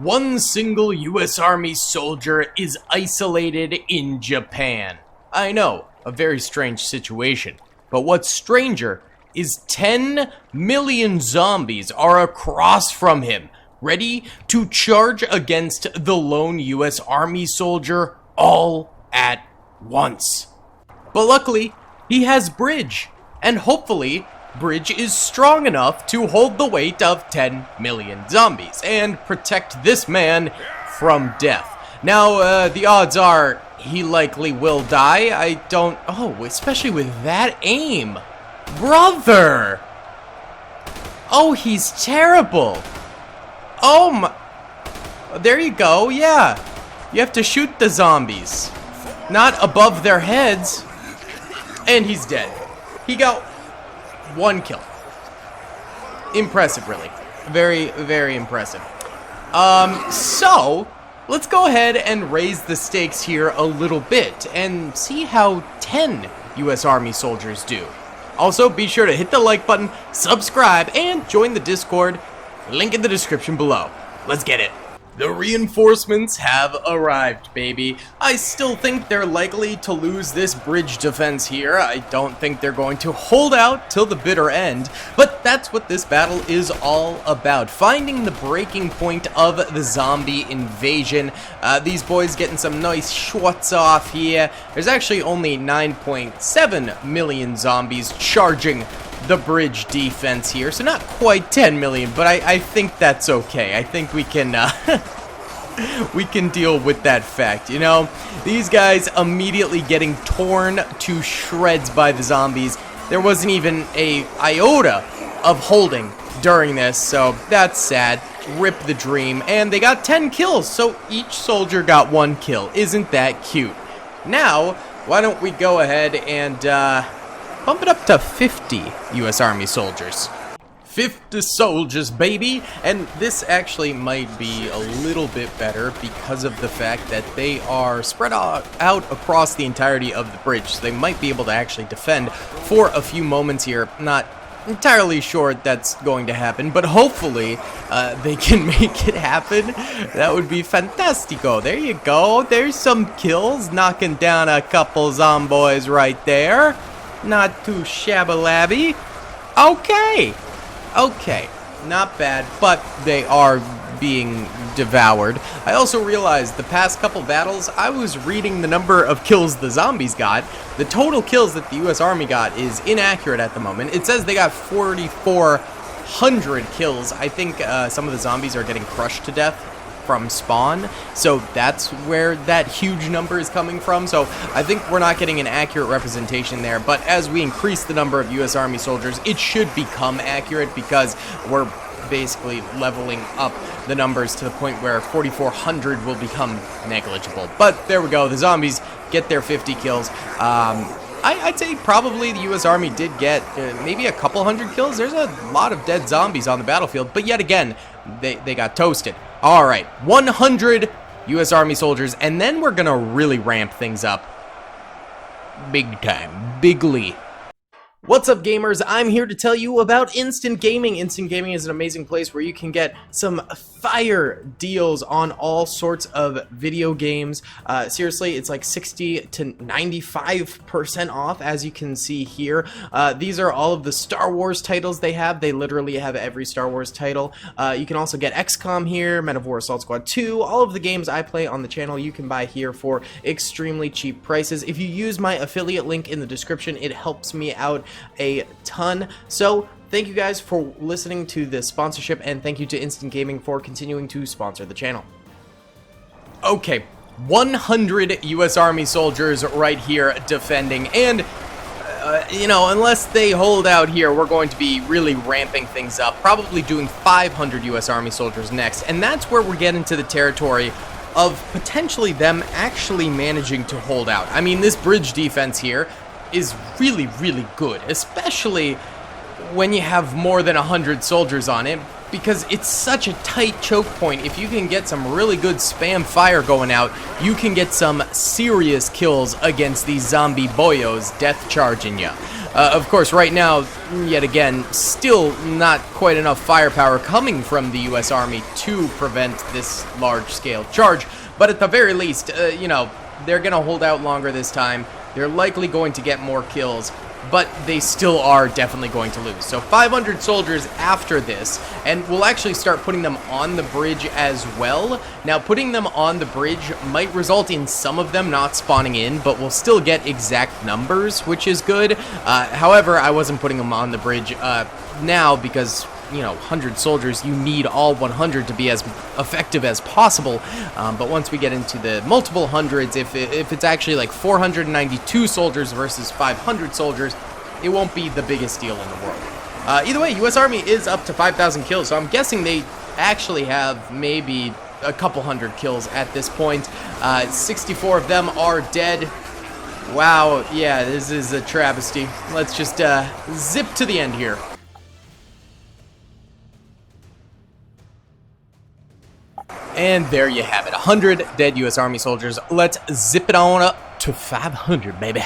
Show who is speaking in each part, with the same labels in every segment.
Speaker 1: One single US Army soldier is isolated in Japan. I know, a very strange situation. But what's stranger is 10 million zombies are across from him, ready to charge against the lone US Army soldier all at once. But luckily, he has Bridge, and hopefully, Bridge is strong enough to hold the weight of 10 million zombies and protect this man from death. Now, the odds are he likely will die. Especially with that aim. Brother! Oh, he's terrible. Oh my... There you go, yeah. You have to shoot the zombies, not above their heads. And he's dead. He got one kill. Impressive, really. Very, very impressive. So, let's go ahead and raise the stakes here a little bit and see how 10 US Army soldiers do. Also, be sure to hit the like button, subscribe, and join the Discord. Link in the description below. Let's get it. The reinforcements have arrived, baby. I still think they're likely to lose this bridge defense here. I don't think they're going to hold out till the bitter end, but that's what this battle is all about. Finding the breaking point of the zombie invasion. These boys getting some nice shots off here. There's actually only 9.7 million zombies charging the bridge defense here, so not quite 10 million, but I think that's okay. I think we can we can deal with that fact, you know? These guys immediately getting torn to shreds by the zombies. There wasn't even a iota of holding during this, so that's sad. Rip the dream. And they got 10 kills, so each soldier got 1 kill. Isn't that cute? Now, why don't we go ahead and bump it up to 50 US Army soldiers. 50 soldiers, baby! And this actually might be a little bit better because of the fact that they are spread out across the entirety of the bridge. So they might be able to actually defend for a few moments here. Not entirely sure that's going to happen, but hopefully they can make it happen. That would be fantastico. There you go. There's some kills, knocking down a couple zomboys right there. Not too shabba-labby. Okay, not bad, but they are being devoured. I also realized the past couple battles, I was reading the number of kills the zombies got. The total kills that the US Army got is inaccurate at the moment. It says they got 4,400 kills. I think some of the zombies are getting crushed to death from spawn, so that's where that huge number is coming from. So I think we're not getting an accurate representation there, but as we increase the number of US Army soldiers, it should become accurate because we're basically leveling up the numbers to the point where 4,400 will become negligible. But there we go, the zombies get their 50 kills. I'd say probably the US Army did get maybe a couple hundred kills. There's a lot of dead zombies on the battlefield, but yet again, they got toasted. Alright, 100 US Army soldiers, and then we're gonna really ramp things up. Big time. Bigly. What's up, gamers? I'm here to tell you about Instant Gaming. Instant Gaming is an amazing place where you can get some fire deals on all sorts of video games. Seriously, it's like 60 to 95% off, as you can see here. These are all of the Star Wars titles they have. They literally have every Star Wars title. You can also get XCOM here, Men of War Assault Squad 2. All of the games I play on the channel you can buy here for extremely cheap prices. If you use my affiliate link in the description, it helps me out a ton. So thank you guys for listening to this sponsorship, and thank you to Instant Gaming for continuing to sponsor the channel. Okay, 100 US Army soldiers right here defending, and you know, unless they hold out here, we're going to be really ramping things up, probably doing 500 US Army soldiers next, and that's where we get into the territory of potentially them actually managing to hold out. I mean, this bridge defense here is really, really good, especially when you have more than 100 soldiers on it, because it's such a tight choke point. If you can get some really good spam fire going out, you can get some serious kills against these zombie boyos death charging you. Of course, right now, yet again, still not quite enough firepower coming from the U.S. Army to prevent this large-scale charge, but at the very least, you know, they're going to hold out longer this time. They're likely going to get more kills, but they still are definitely going to lose. So 500 soldiers after this, and we'll actually start putting them on the bridge as well. Now, putting them on the bridge might result in some of them not spawning in, but we'll still get exact numbers, which is good. However, I wasn't putting them on the bridge now because, you know, 100 soldiers, you need all 100 to be as effective as possible. But once we get into the multiple hundreds, if it's actually like 492 soldiers versus 500 soldiers, it won't be the biggest deal in the world. Either way, U.S. Army is up to 5,000 kills, so I'm guessing they actually have maybe a couple hundred kills at this point. 64 of them are dead. Wow, yeah, this is a travesty. Let's just zip to the end here. And there you have it, 100 dead U.S. Army soldiers. Let's zip it on up to 500, baby.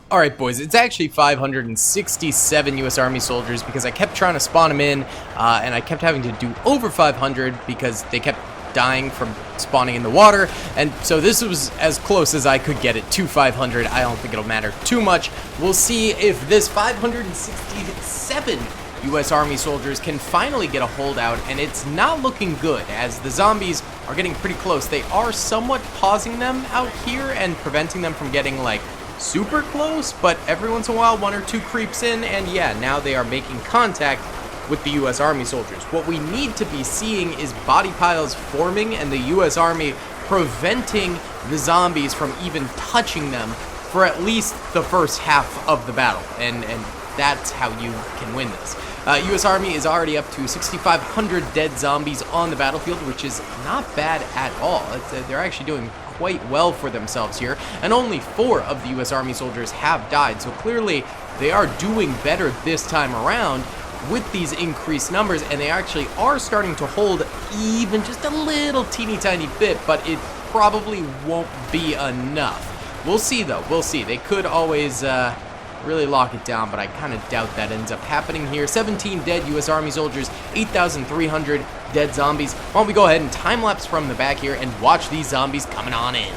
Speaker 1: All right, boys, it's actually 567 U.S. Army soldiers because I kept trying to spawn them in, and I kept having to do over 500 because they kept dying from spawning in the water, and so this was as close as I could get it to 500. I don't think it'll matter too much. We'll see if this 567 U.S. Army soldiers can finally get a holdout, and it's not looking good as the zombies are getting pretty close. They are somewhat pausing them out here and preventing them from getting like super close, but every once in a while one or two creeps in, and yeah, now they are making contact with the U.S. Army soldiers. What we need to be seeing is body piles forming and the U.S. Army preventing the zombies from even touching them for at least the first half of the battle, and that's how you can win this. U.S. Army is already up to 6,500 dead zombies on the battlefield, which is not bad at all. They're actually doing quite well for themselves here, and only 4 of the U.S. Army soldiers have died, so clearly they are doing better this time around with these increased numbers, and they actually are starting to hold even just a little teeny tiny bit, but it probably won't be enough. We'll see, though. We'll see. They could always really lock it down, but I kind of doubt that ends up happening here. 17 dead U.S. Army soldiers, 8,300 dead zombies. Why don't we go ahead and time-lapse from the back here and watch these zombies coming on in.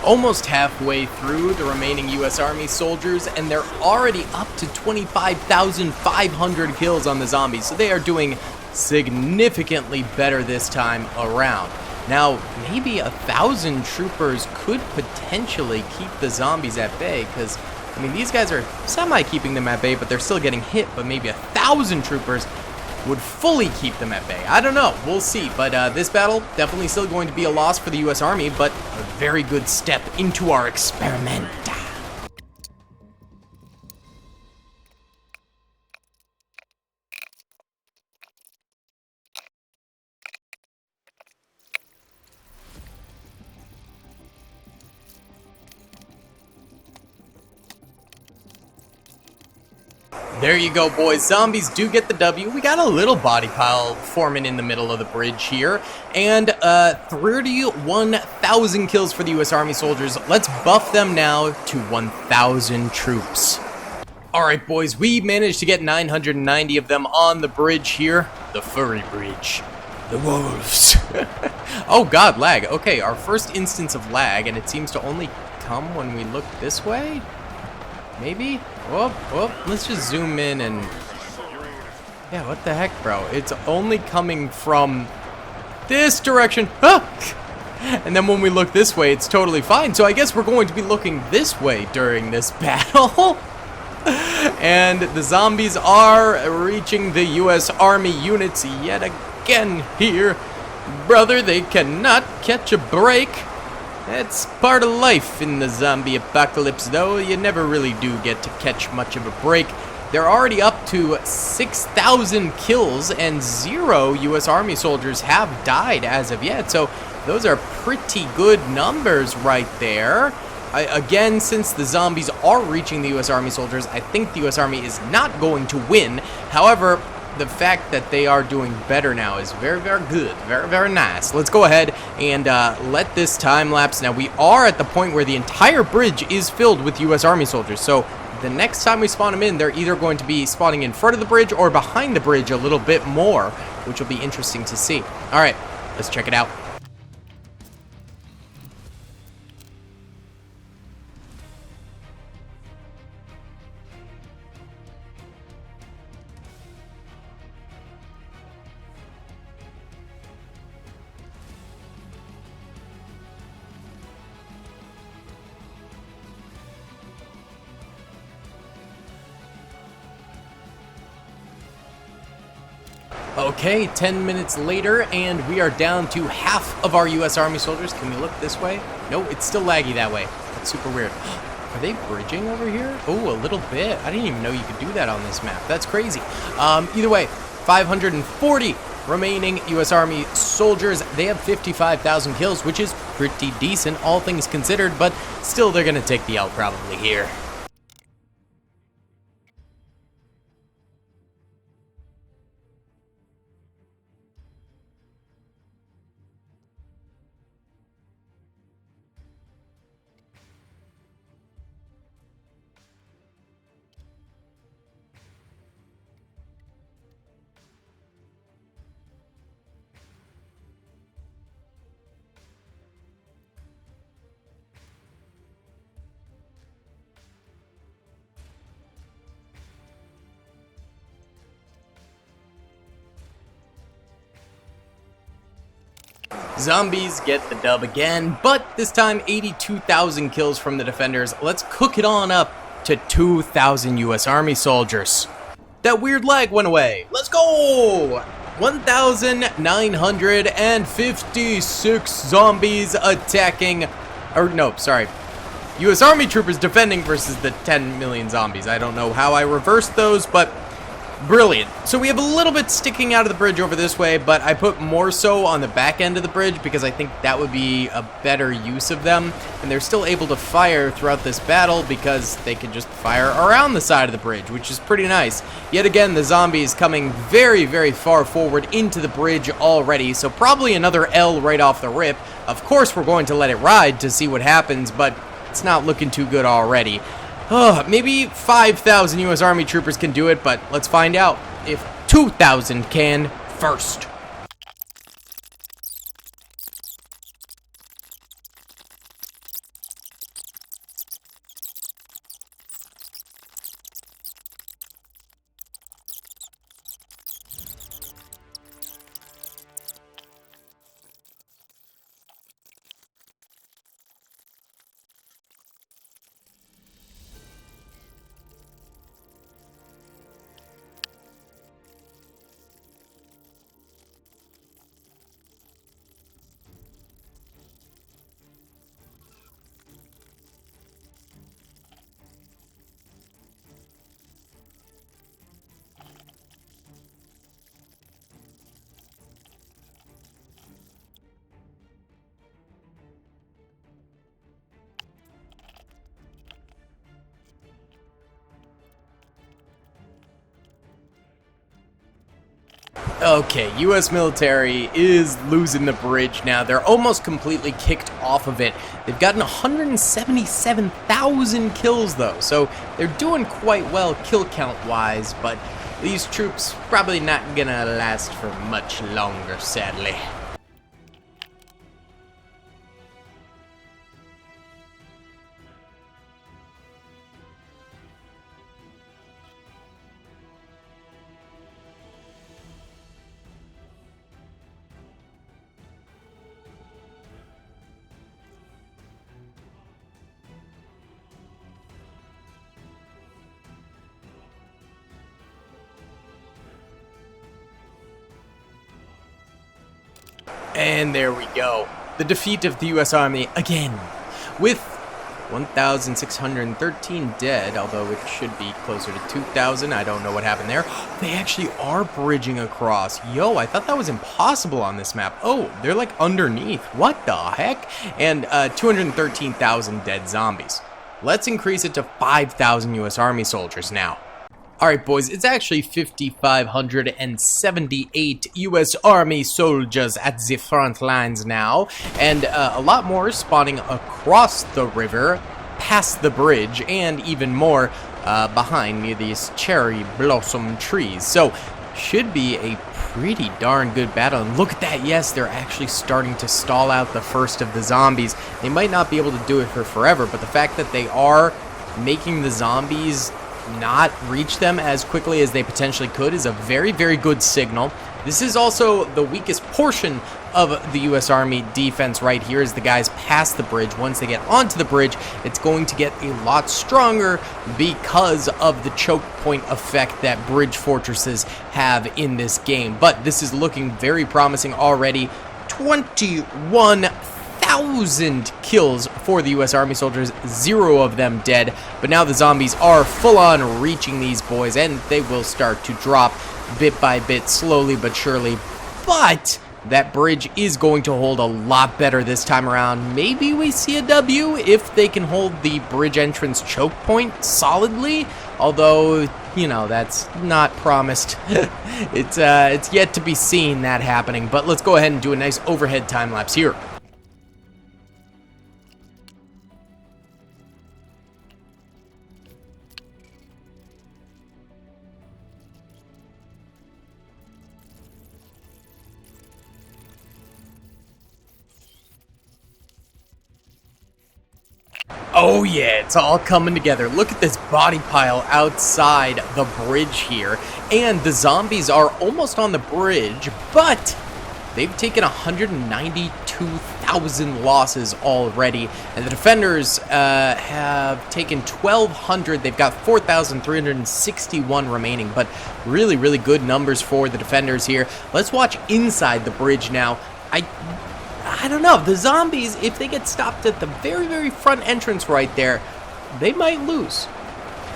Speaker 1: Almost halfway through the remaining U.S. Army soldiers, and they're already up to 25,500 kills on the zombies, so they are doing significantly better this time around. Now, maybe 1,000 troopers could potentially keep the zombies at bay, because, I mean, these guys are semi-keeping them at bay, but they're still getting hit, but maybe 1,000 troopers would fully keep them at bay. I don't know. We'll see. But this battle, definitely still going to be a loss for the U.S. Army, but a very good step into our experiment. There you go, boys. Zombies do get the W. We got a little body pile forming in the middle of the bridge here. And 31,000 kills for the U.S. Army soldiers. Let's buff them now to 1,000 troops. Alright, boys. We managed to get 990 of them on the bridge here. The furry bridge. The wolves. Oh, God, lag. Okay, our first instance of lag, and it seems to only come when we look this way? Maybe? Whoop, let's just zoom in and... Yeah, what the heck, bro? It's only coming from this direction. Ah! And then when we look this way, it's totally fine. So I guess we're going to be looking this way during this battle. And the zombies are reaching the U.S. Army units yet again here. Brother, they cannot catch a break. That's part of life in the zombie apocalypse, though. You never really do get to catch much of a break. They're already up to 6,000 kills, and 0 U.S. Army soldiers have died as of yet. So those are pretty good numbers right there. Again, since the zombies are reaching the U.S. Army soldiers, I think the U.S. Army is not going to win. However, the fact that they are doing better now is very, very good. Very, very nice. Let's go ahead and let this time lapse. Now, we are at the point where the entire bridge is filled with U.S. Army soldiers. So the next time we spawn them in, they're either going to be spawning in front of the bridge or behind the bridge a little bit more, which will be interesting to see. All right, let's check it out. Okay, 10 minutes later, and we are down to half of our U.S. Army soldiers. Can we look this way? No, it's still laggy that way. That's super weird. Are they bridging over here? Oh, a little bit. I didn't even know you could do that on this map. That's crazy. Either way, 540 remaining U.S. Army soldiers. They have 55,000 kills, which is pretty decent, all things considered, but still they're going to take the L probably here. Zombies get the dub again, but this time 82,000 kills from the defenders. Let's cook it on up to 2,000 U.S. Army soldiers. That weird lag went away. Let's go! 1,956 zombies attacking, or no, sorry. U.S. Army troopers defending versus the 10 million zombies. I don't know how I reversed those, but brilliant. So we have a little bit sticking out of the bridge over this way, but I put more so on the back end of the bridge because I think that would be a better use of them. And they're still able to fire throughout this battle because they can just fire around the side of the bridge, which is pretty nice. Yet again, the zombies coming very, very far forward into the bridge already, so probably another L right off the rip. Of course, we're going to let it ride to see what happens, but it's not looking too good already. Maybe 5,000 U.S. Army troopers can do it, but let's find out if 2,000 can first. Okay, U.S. military is losing the bridge now. They're almost completely kicked off of it. They've gotten 177,000 kills, though, so they're doing quite well kill count-wise, but these troops probably not gonna last for much longer, sadly. And there we go. The defeat of the U.S. Army again, with 1,613 dead, although it should be closer to 2,000. I don't know what happened there. They actually are bridging across. Yo, I thought that was impossible on this map. Oh, they're like underneath. What the heck? And 213,000 dead zombies. Let's increase it to 5,000 U.S. Army soldiers now. Alright boys, it's actually 5,578 U.S. Army soldiers at the front lines now, and a lot more spawning across the river, past the bridge, and even more behind near these cherry blossom trees. So, should be a pretty darn good battle. And look at that, yes, they're actually starting to stall out the first of the zombies. They might not be able to do it for forever, but the fact that they are making the zombies not reach them as quickly as they potentially could is a very, very good signal. This is also the weakest portion of the U.S. Army defense right here, is the guys past the bridge. Once they get onto the bridge, it's going to get a lot stronger because of the choke point effect that bridge fortresses have in this game. But this is looking very promising already. 21,000 kills for the U.S. Army soldiers, 0 of them dead, but now the zombies are full on reaching these boys, and they will start to drop bit by bit, slowly but surely. But that bridge is going to hold a lot better this time around. Maybe we see a W if they can hold the bridge entrance choke point solidly, although, you know, that's not promised. It's yet to be seen that happening, but let's go ahead and do a nice overhead time lapse here. Oh yeah, it's all coming together. Look at this body pile outside the bridge here. And the zombies are almost on the bridge, but they've taken 192,000 losses already. And the defenders have taken 1,200. They've got 4,361 remaining, but really, really good numbers for the defenders here. Let's watch inside the bridge now. I don't know, the zombies, if they get stopped at the very, very front entrance right there, they might lose.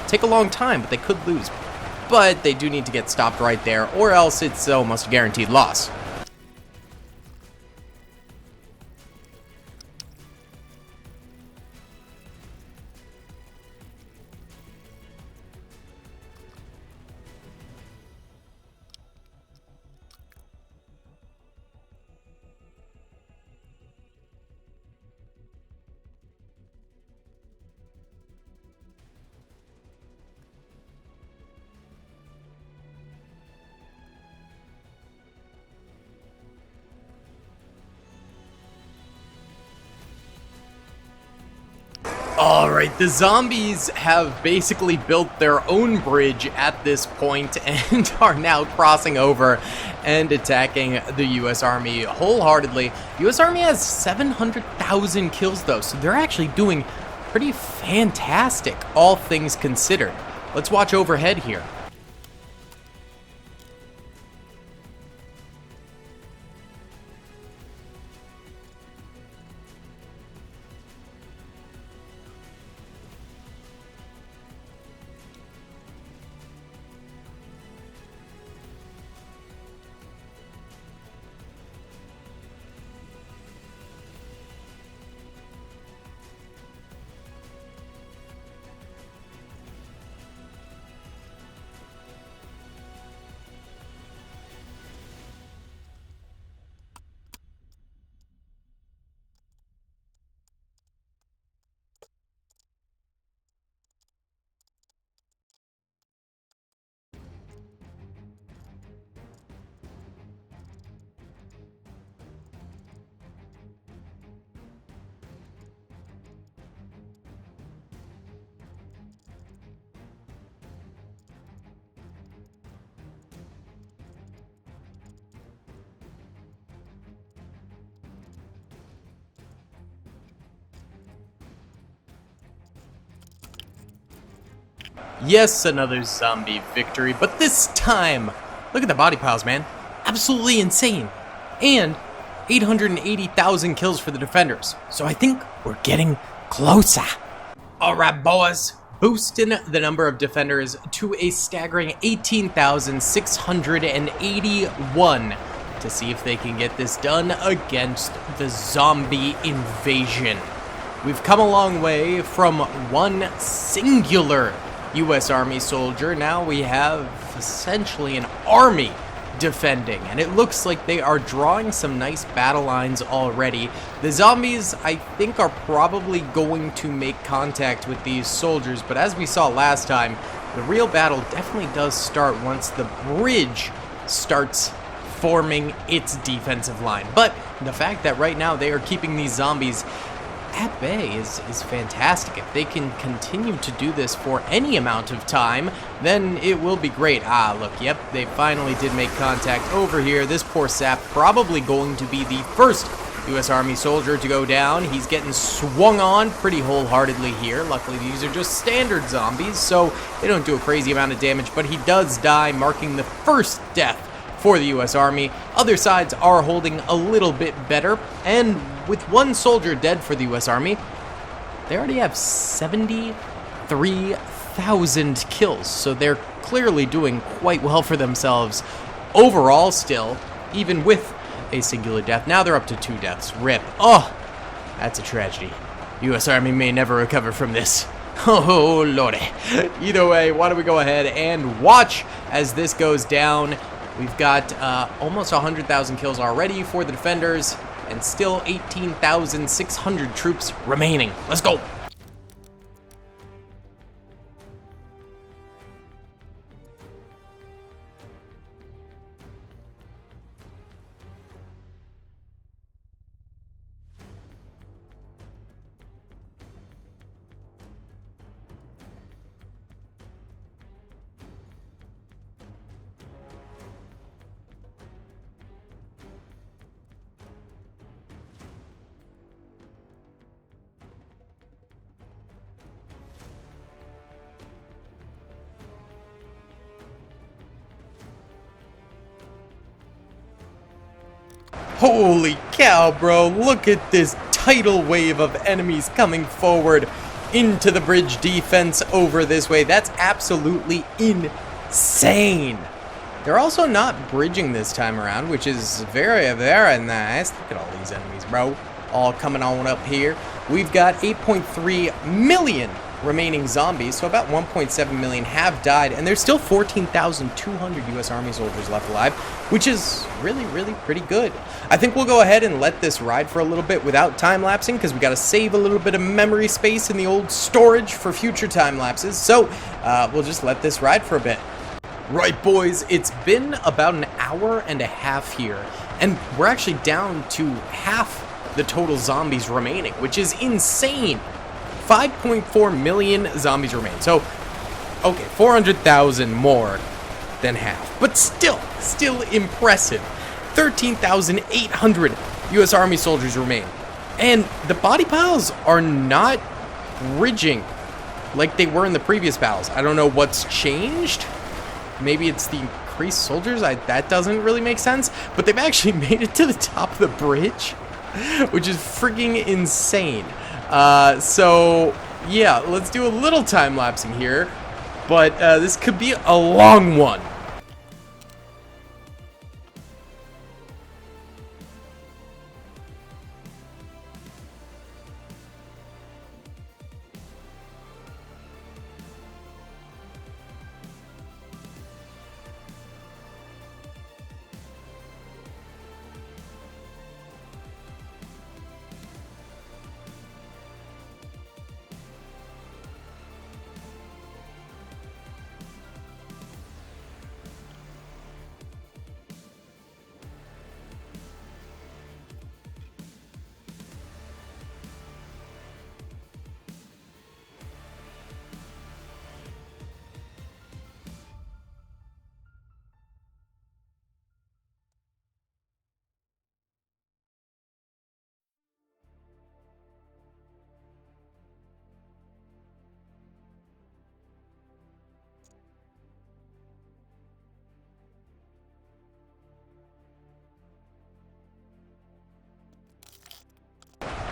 Speaker 1: Take a long time, but they could lose. But they do need to get stopped right there, or else it's almost a guaranteed loss. Alright, the zombies have basically built their own bridge at this point and are now crossing over and attacking the U.S. Army wholeheartedly. The U.S. Army has 700,000 kills though, so they're actually doing pretty fantastic, all things considered. Let's watch overhead here. Yes, another zombie victory, but this time, look at the body piles, man. Absolutely insane. And 880,000 kills for the defenders. So I think we're getting closer. All right, boys. Boosting the number of defenders to a staggering 18,681 to see if they can get this done against the zombie invasion. We've come a long way from one singular U.S. Army soldier. Now we have essentially an army defending, and it looks like they are drawing some nice battle lines already. The zombies, I think, are probably going to make contact with these soldiers, but as we saw last time, the real battle definitely does start once the bridge starts forming its defensive line. But the fact that right now they are keeping these zombies at bay is fantastic. If they can continue to do this for any amount of time, then it will be great. Ah, look, yep, they finally did make contact over here. This poor sap probably going to be the first U.S. Army soldier to go down. He's getting swung on pretty wholeheartedly here. Luckily, these are just standard zombies, so they don't do a crazy amount of damage, but he does die, marking the first death for the U.S. Army. Other sides are holding a little bit better, and with one soldier dead for the U.S. Army, they already have 73,000 kills, so they're clearly doing quite well for themselves overall still, even with a singular death. Now they're up to 2 deaths. RIP. Oh, that's a tragedy. U.S. Army may never recover from this. Oh, lordy. Either way, why don't we go ahead and watch as this goes down. We've got almost 100,000 kills already for the defenders, and still 18,600 troops remaining. Let's go! Holy cow, bro. Look at this tidal wave of enemies coming forward into the bridge defense over this way. That's absolutely insane. They're also not bridging this time around, which is very, very nice. Look at all these enemies, bro. All coming on up here. We've got 8.3 million remaining zombies, so about 1.7 million have died, and there's still 14,200 U.S. Army soldiers left alive, which is really, really pretty good. I think we'll go ahead and let this ride for a little bit without time-lapsing, because we got to save a little bit of memory space in the old storage for future time-lapses, so we'll just let this ride for a bit. Right, boys, it's been about an hour and a half here, and we're actually down to half the total zombies remaining, which is insane. 5.4 million zombies remain. So, okay, 400,000 more than half. But still impressive. 13,800 U.S. Army soldiers remain. And the body piles are not bridging like they were in the previous battles. I don't know what's changed. Maybe it's the increased soldiers. That doesn't really make sense. But they've actually made it to the top of the bridge, which is freaking insane. So, yeah, let's do a little time-lapsing here, but this could be a long one.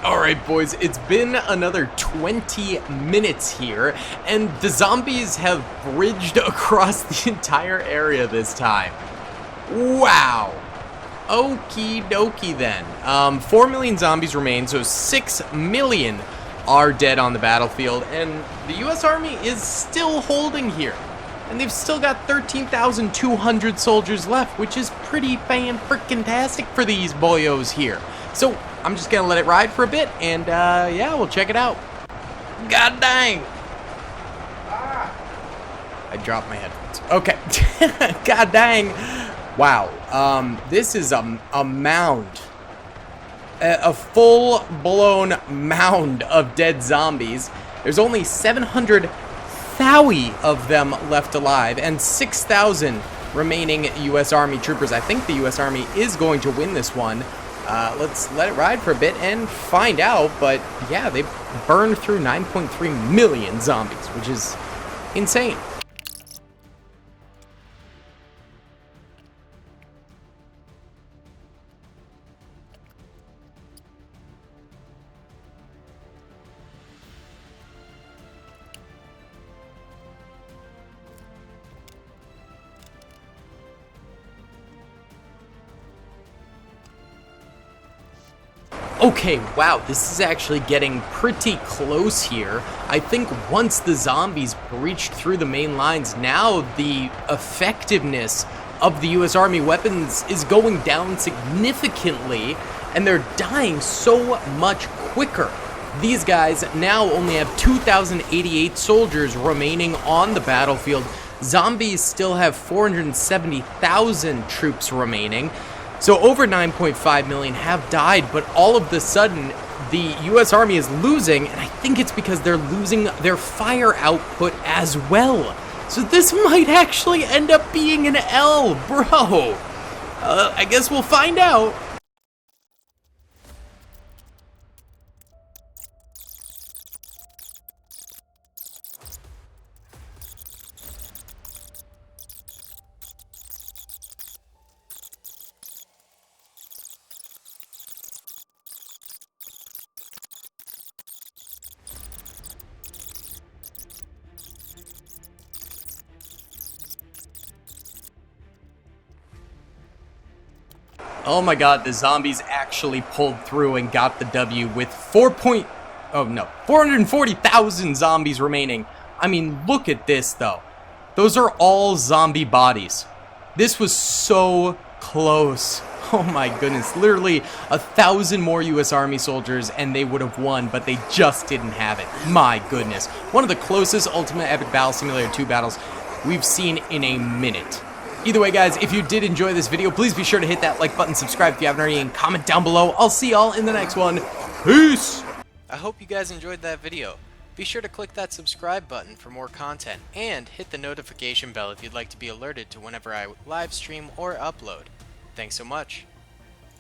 Speaker 1: Alright boys, it's been another 20 minutes here, and the zombies have bridged across the entire area this time. Wow. Okie dokie then. 4 million zombies remain, so 6 million are dead on the battlefield, and the US Army is still holding here. And they've still got 13,200 soldiers left, which is pretty fan-frickin-tastic for these boyos here. So, I'm just gonna let it ride for a bit, and yeah, we'll check it out. God dang! I dropped my headphones. Okay. God dang. Wow. This is a mound. A full-blown mound of dead zombies. There's only 700 Thowie of them left alive, and 6,000 remaining U.S. Army troopers. I think the U.S. Army is going to win this one. Let's let it ride for a bit and find out, but yeah, they burned through 9.3 million zombies, which is insane. Okay, wow, this is actually getting pretty close here. I think once the zombies breached through the main lines, now the effectiveness of the US Army weapons is going down significantly, and they're dying so much quicker. These guys now only have 2,088 soldiers remaining on the battlefield. Zombies still have 470,000 troops remaining. So over 9.5 million have died, but all of the sudden, the U.S. Army is losing, and I think it's because they're losing their fire output as well. So this might actually end up being an L, bro. I guess we'll find out. Oh my god, the zombies actually pulled through and got the W with 440,000 zombies remaining. I mean, look at this though. Those are all zombie bodies. This was so close. Oh my goodness, literally 1,000 more US Army soldiers and they would have won, but they just didn't have it. My goodness. One of the closest Ultimate Epic Battle Simulator 2 battles we've seen in a minute. Either way, guys, if you did enjoy this video, please be sure to hit that like button, subscribe if you haven't already, and comment down below. I'll see y'all in the next one. Peace! I hope you guys enjoyed that video. Be sure to click that subscribe button for more content, and hit the notification bell if you'd like to be alerted to whenever I live stream or upload. Thanks so much.